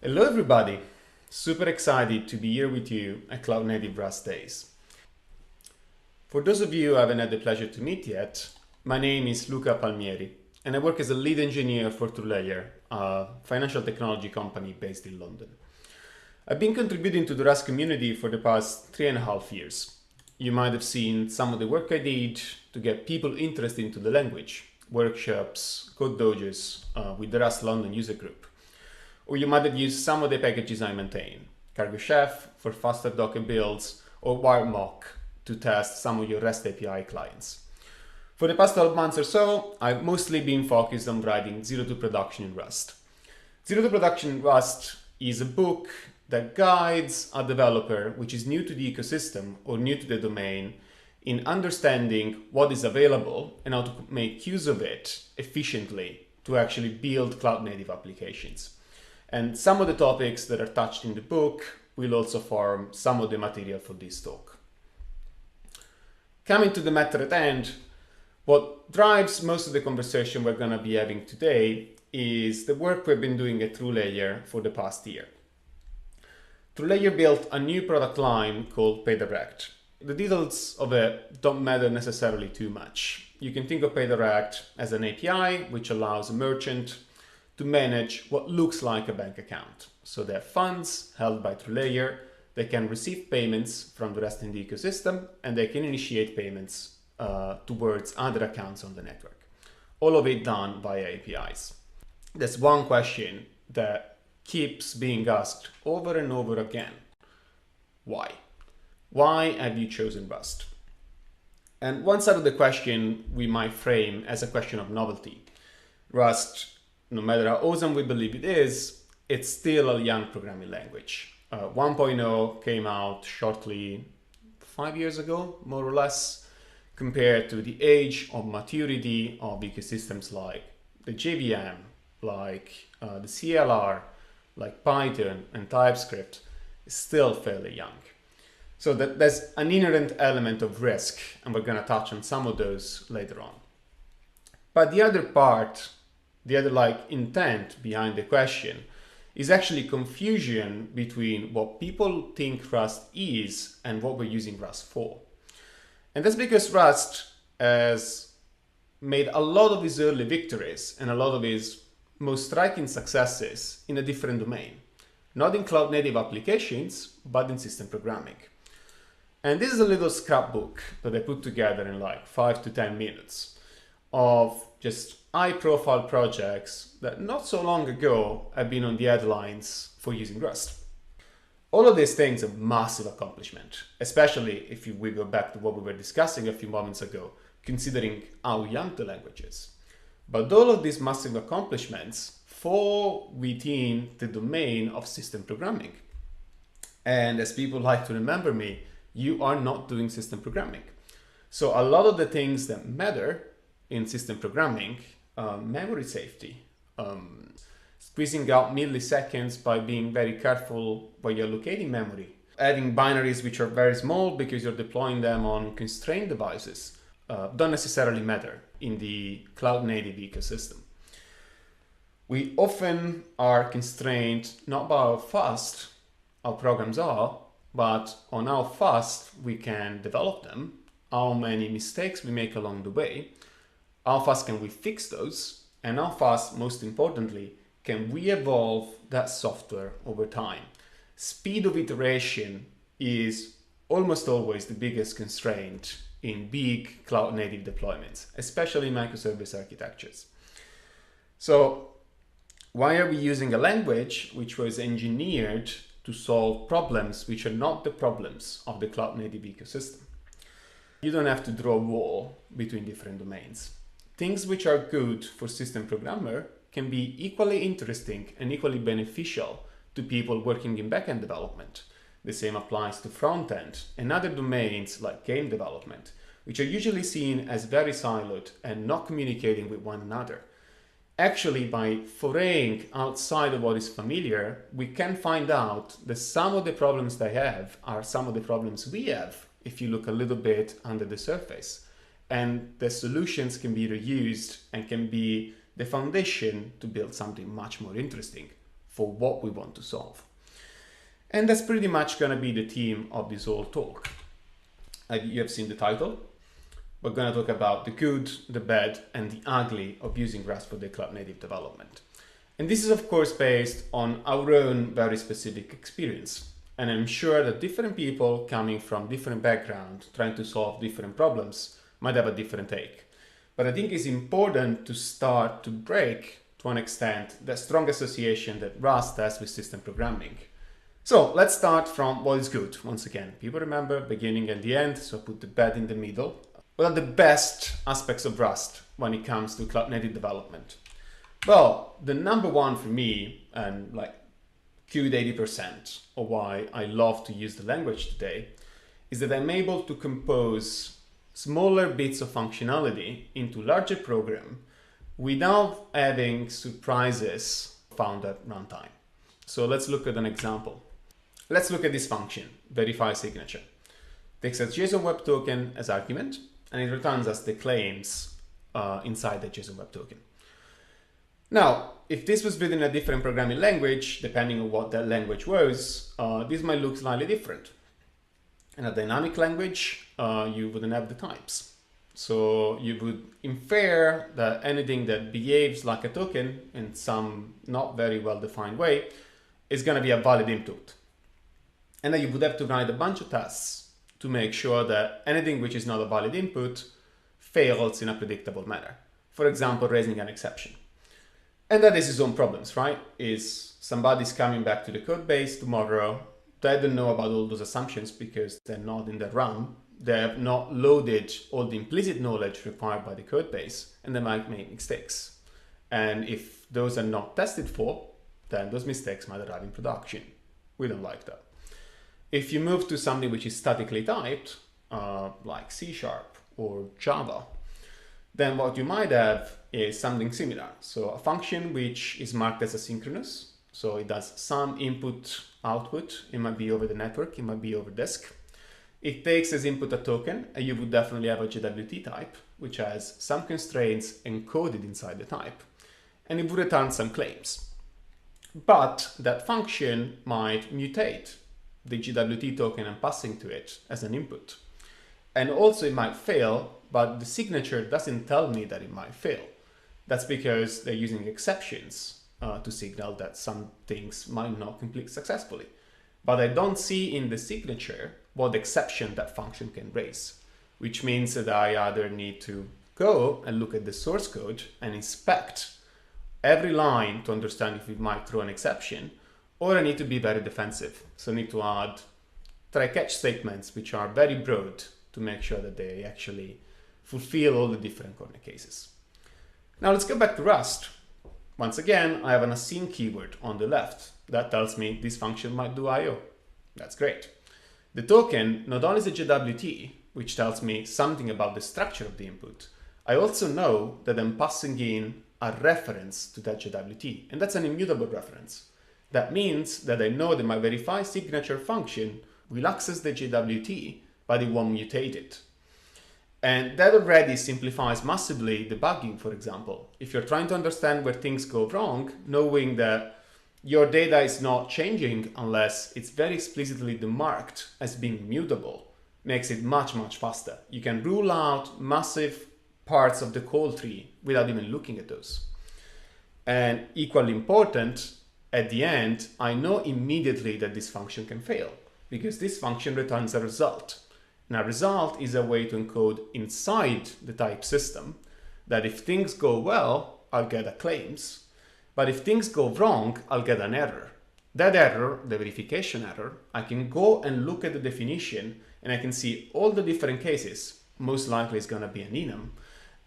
Hello everybody! Super excited to be here with you at Cloud Native Rust Days. For those of you who haven't had the pleasure to meet yet, my name is Luca Palmieri and I work as a lead engineer for TrueLayer, a financial technology company based in London. I've been contributing to the Rust community for the past 3.5 years. You might have seen some of the work I did to get people interested into the language, workshops, code dojos with the Rust London user group. Or you might have used some of the packages I maintain, Cargo Chef for faster Docker builds, or WireMock to test some of your REST API clients. For the past 12 months or so, I've mostly been focused on writing Zero to Production in Rust. Zero to Production in Rust is a book that guides a developer which is new to the ecosystem or new to the domain in understanding what is available and how to make use of it efficiently to actually build cloud-native applications. And some of the topics that are touched in the book will also form some of the material for this talk. Coming to the matter at hand, what drives most of the conversation we're going to be having today is the work we've been doing at TrueLayer for the past year. TrueLayer built a new product line called PayDirect. The details of it don't matter necessarily too much. You can think of PayDirect as an API which allows a merchant to manage what looks like a bank account. So they have funds held by TrueLayer, they can receive payments from the rest in the ecosystem, and they can initiate payments towards other accounts on the network. All of it done via APIs. There's one question that keeps being asked over and over again. Why? Why have you chosen Rust? And one side of the question we might frame as a question of novelty. Rust, no matter how awesome we believe it is, it's still a young programming language. 1.0 came out shortly 5 years ago, more or less, compared to the age of maturity of ecosystems like the JVM, like the CLR, like Python and TypeScript, is still fairly young. So there's an inherent element of risk, and we're going to touch on some of those later on. But the other part, the other intent behind the question is actually confusion between what people think Rust is and what we're using Rust for. And that's because Rust has made a lot of his early victories and a lot of his most striking successes in a different domain. Not in cloud-native applications, but in system programming. And this is a little scrapbook that I put together in 5 to 10 minutes of just high-profile projects that not so long ago have been on the headlines for using Rust. All of these things are massive accomplishment, especially if we go back to what we were discussing a few moments ago, considering how young the language is. But all of these massive accomplishments fall within the domain of system programming. And as people like to remember me, you are not doing system programming. So a lot of the things that matter in system programming, memory safety, squeezing out milliseconds by being very careful while you're allocating memory, adding binaries which are very small because you're deploying them on constrained devices, don't necessarily matter in the cloud-native ecosystem. We often are constrained not by how fast our programs are, but on how fast we can develop them, how many mistakes we make along the way, how fast can we fix those, and how fast, most importantly, can we evolve that software over time. Speed of iteration is almost always the biggest constraint in big cloud-native deployments, especially microservice architectures. So why are we using a language which was engineered to solve problems which are not the problems of the cloud-native ecosystem? You don't have to draw a wall between different domains. Things which are good for system programmer can be equally interesting and equally beneficial to people working in backend development. The same applies to front-end and other domains like game development, which are usually seen as very siloed and not communicating with one another. Actually, by foraying outside of what is familiar, we can find out that some of the problems they have are some of the problems we have if you look a little bit under the surface. And the solutions can be reused and can be the foundation to build something much more interesting for what we want to solve. And that's pretty much going to be the theme of this whole talk. You have seen the title. We're going to talk about the good, the bad, and the ugly of using Rust for the cloud native development. And this is of course based on our own very specific experience. And I'm sure that different people coming from different backgrounds, trying to solve different problems, might have a different take. But I think it's important to start to break, to an extent, the strong association that Rust has with system programming. So let's start from what is good. Once again, people remember beginning and the end, so put the bad in the middle. What are the best aspects of Rust when it comes to cloud native development? Well, the number one for me, and like good 80% of why I love to use the language today, is that I'm able to compose smaller bits of functionality into larger program without having surprises found at runtime. So let's look at an example. Let's look at this function, verify signature. Takes a JSON Web Token as argument, and it returns us the claims inside the JSON Web Token. Now, if this was written in a different programming language, depending on what that language was, this might look slightly different. In a dynamic language, you wouldn't have the types. So you would infer that anything that behaves like a token in some not very well-defined way is going to be a valid input. And then you would have to write a bunch of tests to make sure that anything which is not a valid input fails in a predictable manner. For example, raising an exception. And that is its own problems, right? Is somebody's coming back to the code base tomorrow, they don't know about all those assumptions because they're not in the RAM. They have not loaded all the implicit knowledge required by the code base, and they might make mistakes. And if those are not tested for, then those mistakes might arrive in production. We don't like that. If you move to something which is statically typed, like C# or Java, then what you might have is something similar. So a function which is marked as asynchronous. So it does some input output. It might be over the network, it might be over disk. It takes as input a token, and you would definitely have a JWT type, which has some constraints encoded inside the type, and it would return some claims. But that function might mutate the JWT token and passing to it as an input. And also it might fail, but the signature doesn't tell me that it might fail. That's because they're using exceptions to signal that some things might not complete successfully. But I don't see in the signature what exception that function can raise, which means that I either need to go and look at the source code and inspect every line to understand if it might throw an exception, or I need to be very defensive. So I need to add try-catch statements, which are very broad, to make sure that they actually fulfill all the different corner cases. Now let's go back to Rust. Once again, I have an async keyword on the left. That tells me this function might do I/O. That's great. The token not only is a JWT, which tells me something about the structure of the input, I also know that I'm passing in a reference to that JWT, and that's an immutable reference. That means that I know that my verify signature function will access the JWT, but it won't mutate it. And that already simplifies massively debugging, for example. If you're trying to understand where things go wrong, knowing that your data is not changing unless it's very explicitly demarked as being mutable makes it much, much faster. You can rule out massive parts of the call tree without even looking at those. And equally important, at the end, I know immediately that this function can fail because this function returns a result. Now, result is a way to encode inside the type system that if things go well, I'll get a claims, but if things go wrong, I'll get an error. That error, the verification error, I can go and look at the definition and I can see all the different cases. Most likely it's going to be an enum,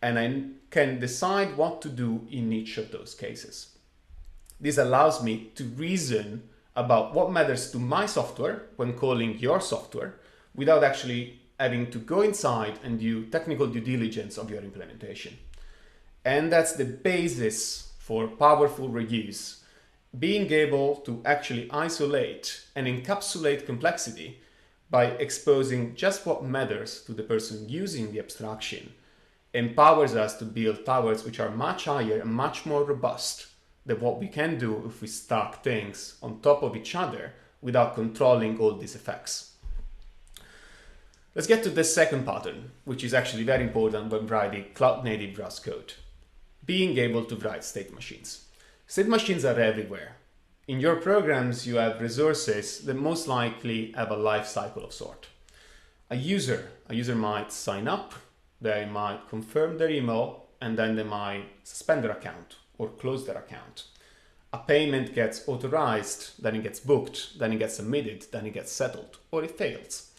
and I can decide what to do in each of those cases. This allows me to reason about what matters to my software when calling your software, without actually having to go inside and do technical due diligence of your implementation. And that's the basis for powerful reuse. Being able to actually isolate and encapsulate complexity by exposing just what matters to the person using the abstraction empowers us to build towers which are much higher and much more robust than what we can do if we stack things on top of each other without controlling all these effects. Let's get to the second pattern, which is actually very important when writing cloud-native Rust code. Being able to write state machines. State machines are everywhere. In your programs, you have resources that most likely have a life cycle of sort. A user might sign up, they might confirm their email, and then they might suspend their account or close their account. A payment gets authorized, then it gets booked, then it gets submitted, then it gets settled, or it fails.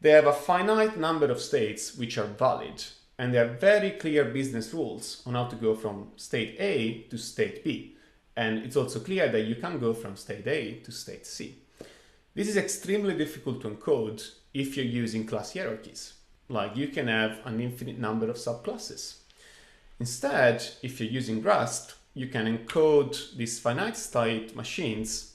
They have a finite number of states which are valid, and there are very clear business rules on how to go from state A to state B. And it's also clear that you can go from state A to state C. This is extremely difficult to encode if you're using class hierarchies. Like, you can have an infinite number of subclasses. Instead, if you're using Rust, you can encode these finite state machines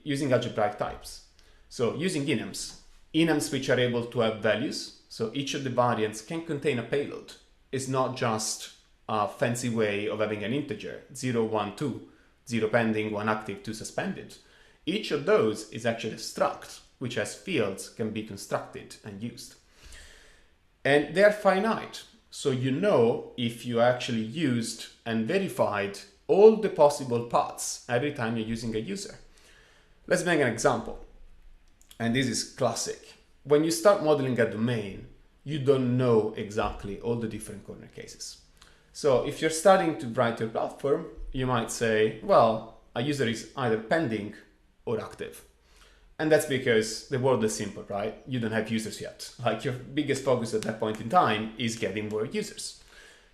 using algebraic types. So using enums which are able to have values. So each of the variants can contain a payload. It's not just a fancy way of having an integer, 0, 1, 2, 0 pending, 1 active, 2 suspended. Each of those is actually a struct, which has fields can be constructed and used. And they're finite. So you know if you actually used and verified all the possible paths every time you're using a user. Let's make an example. And this is classic. When you start modeling a domain, you don't know exactly all the different corner cases. So if you're starting to write your platform, you might say, well, a user is either pending or active. And that's because the world is simple, right? You don't have users yet. Like, your biggest focus at that point in time is getting more users.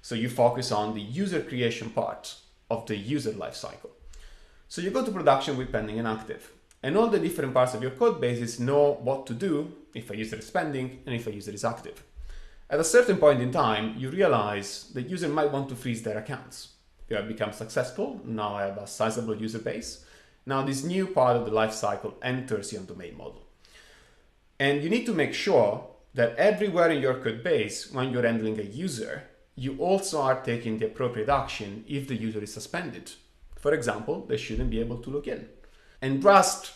So you focus on the user creation part of the user lifecycle. So you go to production with pending and active. And all the different parts of your code bases know what to do if a user is pending and if a user is active. At a certain point in time, you realize the user might want to freeze their accounts. They have become successful, now I have a sizable user base. Now this new part of the lifecycle enters your domain model. And you need to make sure that everywhere in your code base, when you're handling a user, you also are taking the appropriate action if the user is suspended. For example, they shouldn't be able to log in. And Rust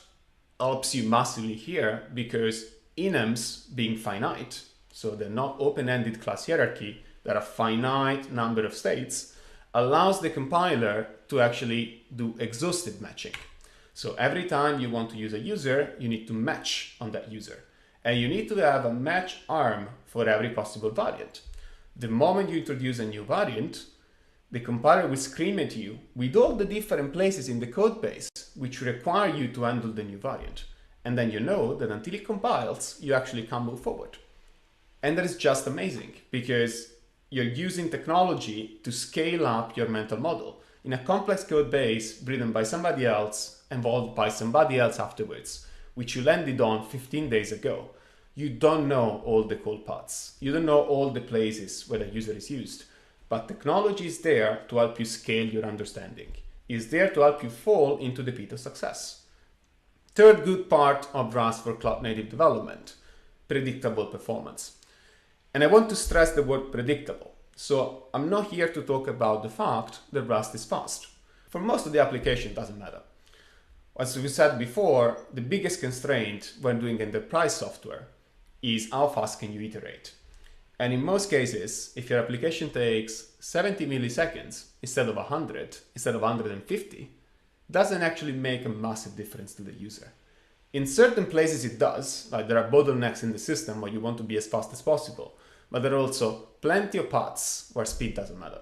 helps you massively here because enums being finite, so they're not open-ended class hierarchy, there are a finite number of states, allows the compiler to actually do exhaustive matching. So every time you want to use a user, you need to match on that user. And you need to have a match arm for every possible variant. The moment you introduce a new variant, the compiler will scream at you with all the different places in the code base which require you to handle the new variant. And then you know that until it compiles, you actually can't move forward. And that is just amazing because you're using technology to scale up your mental model in a complex code base written by somebody else, involved by somebody else afterwards, which you landed on 15 days ago. You don't know all the call paths. You don't know all the places where the user is used. But technology is there to help you scale your understanding. It's there to help you fall into the pit of success. Third good part of Rust for cloud-native development, predictable performance. And I want to stress the word predictable. So I'm not here to talk about the fact that Rust is fast. For most of the application, it doesn't matter. As we said before, the biggest constraint when doing enterprise software is how fast can you iterate. And in most cases, if your application takes 70 milliseconds instead of 100, instead of 150, doesn't actually make a massive difference to the user. In certain places it does, like there are bottlenecks in the system where you want to be as fast as possible, but there are also plenty of paths where speed doesn't matter.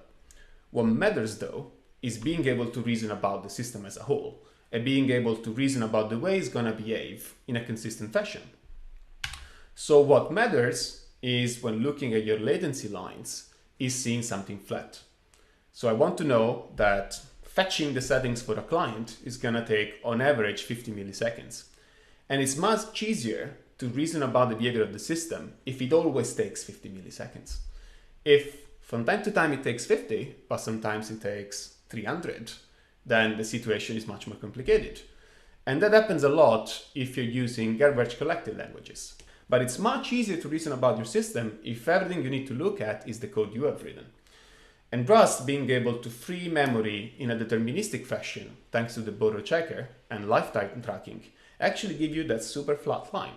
What matters though is being able to reason about the system as a whole and being able to reason about the way it's going to behave in a consistent fashion. So what matters is when looking at your latency lines is seeing something flat. So I want to know that fetching the settings for a client is going to take on average 50 milliseconds. And it's much easier to reason about the behavior of the system if it always takes 50 milliseconds. If from time to time it takes 50, but sometimes it takes 300, then the situation is much more complicated. And that happens a lot if you're using garbage collected languages. But it's much easier to reason about your system if everything you need to look at is the code you have written. And Rust, being able to free memory in a deterministic fashion, thanks to the borrow checker and lifetime tracking, actually give you that super flat line.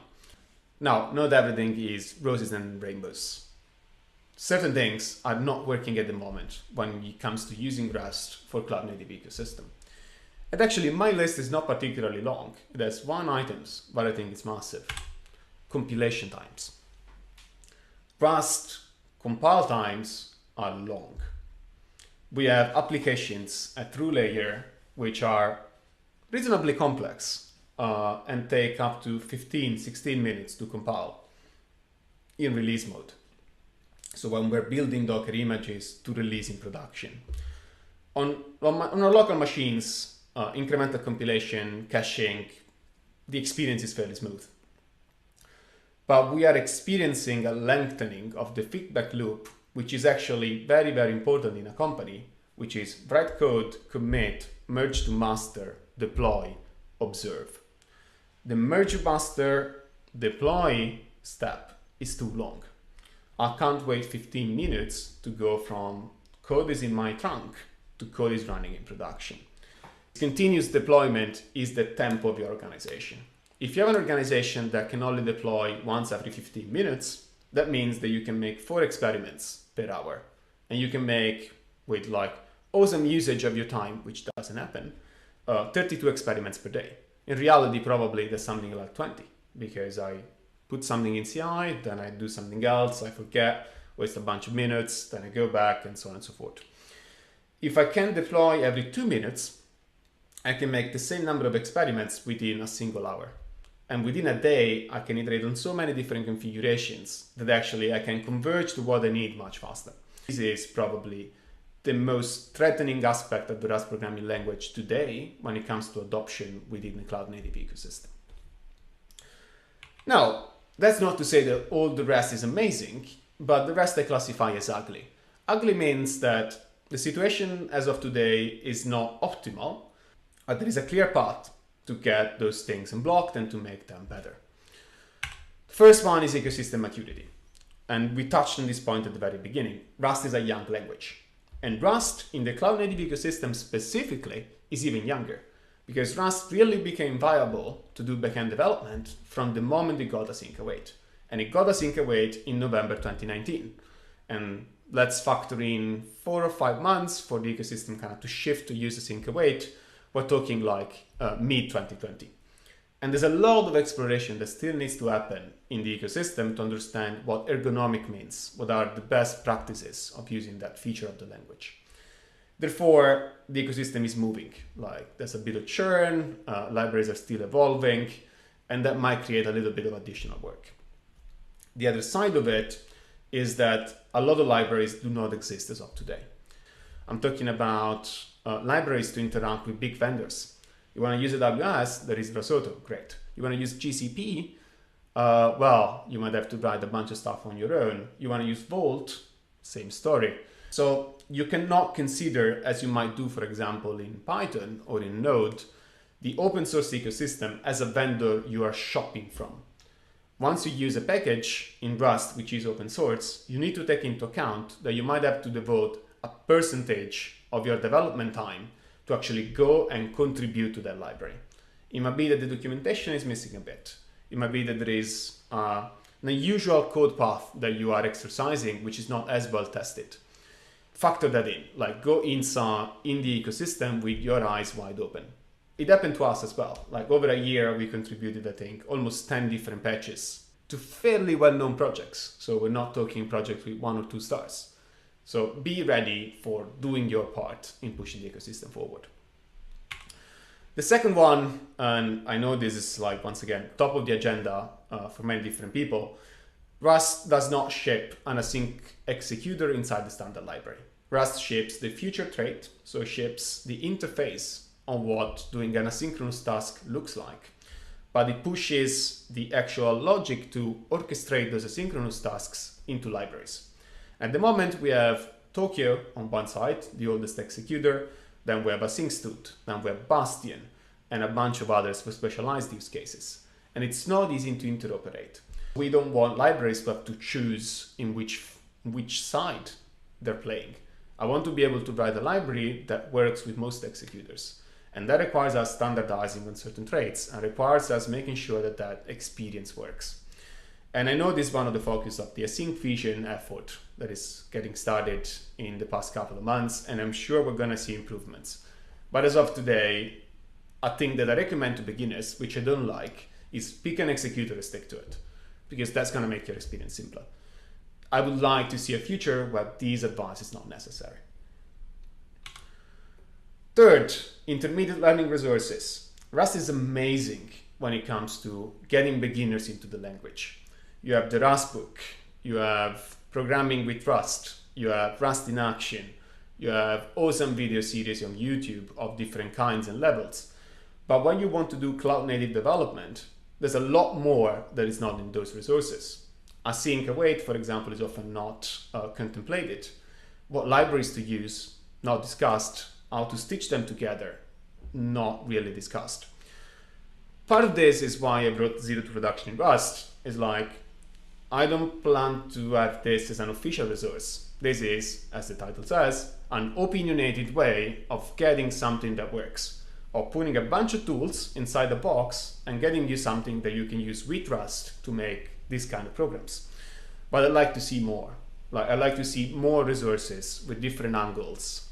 Now, not everything is roses and rainbows. Certain things are not working at the moment when it comes to using Rust for cloud native ecosystem. And actually, my list is not particularly long. It has 1 item, but I think it's massive. Compilation times. Rust compile times are long. We have applications at TrueLayer which are reasonably complex and take up to 15, 16 minutes to compile in release mode. So when we're building Docker images to release in production. On our local machines, incremental compilation, caching, the experience is fairly smooth. But we are experiencing a lengthening of the feedback loop, which is actually very, very important in a company, which is write code, commit, merge to master, deploy, observe. The merge master deploy step is too long. I can't wait 15 minutes to go from code is in my trunk to code is running in production. Continuous deployment is the tempo of your organization. If you have an organization that can only deploy once every 15 minutes, that means that you can make 4 experiments per hour. And you can make, with like awesome usage of your time, which doesn't happen, 32 experiments per day. In reality, probably there's something like 20, because I put something in CI, then I do something else, I forget, waste a bunch of minutes, then I go back, and so on and so forth. If I can deploy every 2 minutes, I can make the same number of experiments within a single hour. And within a day, I can iterate on so many different configurations that actually I can converge to what I need much faster. This is probably the most threatening aspect of the Rust programming language today when it comes to adoption within the cloud native ecosystem. Now, that's not to say that all the rest is amazing, but the rest I classify as ugly. Ugly means that the situation as of today is not optimal, but there is a clear path to get those things unblocked and to make them better. The first one is ecosystem maturity. And we touched on this point at the very beginning. Rust is a young language. And Rust in the cloud native ecosystem specifically is even younger, because Rust really became viable to do backend development from the moment it got async await. And it got async await in November 2019. And let's factor in 4 or 5 months for the ecosystem kind of to shift to use async await. We're talking like mid-2020. And there's a lot of exploration that still needs to happen in the ecosystem to understand what ergonomic means, what are the best practices of using that feature of the language. Therefore, the ecosystem is moving. Like there's a bit of churn, libraries are still evolving, and that might create a little bit of additional work. The other side of it is that a lot of libraries do not exist as of today. I'm talking about libraries to interact with big vendors. You want to use AWS, there is Risotto, great. You want to use GCP, well, you might have to write a bunch of stuff on your own. You want to use Vault, same story. So you cannot consider, as you might do, for example, in Python or in Node, the open source ecosystem as a vendor you are shopping from. Once you use a package in Rust, which is open source, you need to take into account that you might have to devote a percentage of your development time to actually go and contribute to that library. It might be that the documentation is missing a bit. It might be that there is an unusual code path that you are exercising, which is not as well tested. Factor that in, like go inside in the ecosystem with your eyes wide open. It happened to us as well. Like over a year, we contributed, I think, almost 10 different patches to fairly well-known projects. So we're not talking projects with 1 or 2 stars. So be ready for doing your part in pushing the ecosystem forward. The second one, and I know this is like, once again, top of the agenda for many different people, Rust does not ship an async executor inside the standard library. Rust ships the future trait, so it ships the interface on what doing an asynchronous task looks like. But it pushes the actual logic to orchestrate those asynchronous tasks into libraries. At the moment, we have Tokyo on one side, the oldest executor, then we have AsyncStut, then we have Bastion, and a bunch of others for specialized use cases. And it's not easy to interoperate. We don't want libraries to have to choose in which side they're playing. I want to be able to write a library that works with most executors. And that requires us standardizing on certain traits and requires us making sure that that experience works. And I know this is one of the focus of the async vision effort that is getting started in the past couple of months, and I'm sure we're going to see improvements. But as of today, a thing that I recommend to beginners, which I don't like, is pick an executor and stick to it, because that's going to make your experience simpler. I would like to see a future where these advice is not necessary. Third, intermediate learning resources. Rust is amazing when it comes to getting beginners into the language. You have the Rust book, you have Programming with Rust, you have Rust in Action, you have awesome video series on YouTube of different kinds and levels. But when you want to do cloud native development, there's a lot more that is not in those resources. Async await, for example, is often not contemplated. What libraries to use, not discussed. How to stitch them together, not really discussed. Part of this is why I brought Zero to Production in Rust, is like, I don't plan to have this as an official resource. This is, as the title says, an opinionated way of getting something that works, or putting a bunch of tools inside a box and getting you something that you can use with Rust to make these kind of programs. But I'd like to see more. I'd like to see more resources with different angles,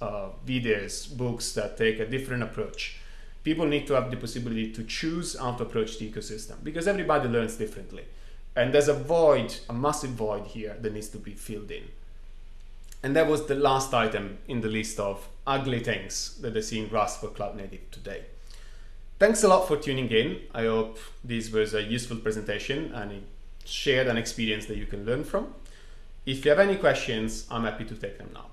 videos, books that take a different approach. People need to have the possibility to choose how to approach the ecosystem, because everybody learns differently. And there's a void, a massive void here that needs to be filled in. And that was the last item in the list of ugly things that I see in Rust for Cloud Native today. Thanks a lot for tuning in. I hope this was a useful presentation and it shared an experience that you can learn from. If you have any questions, I'm happy to take them now.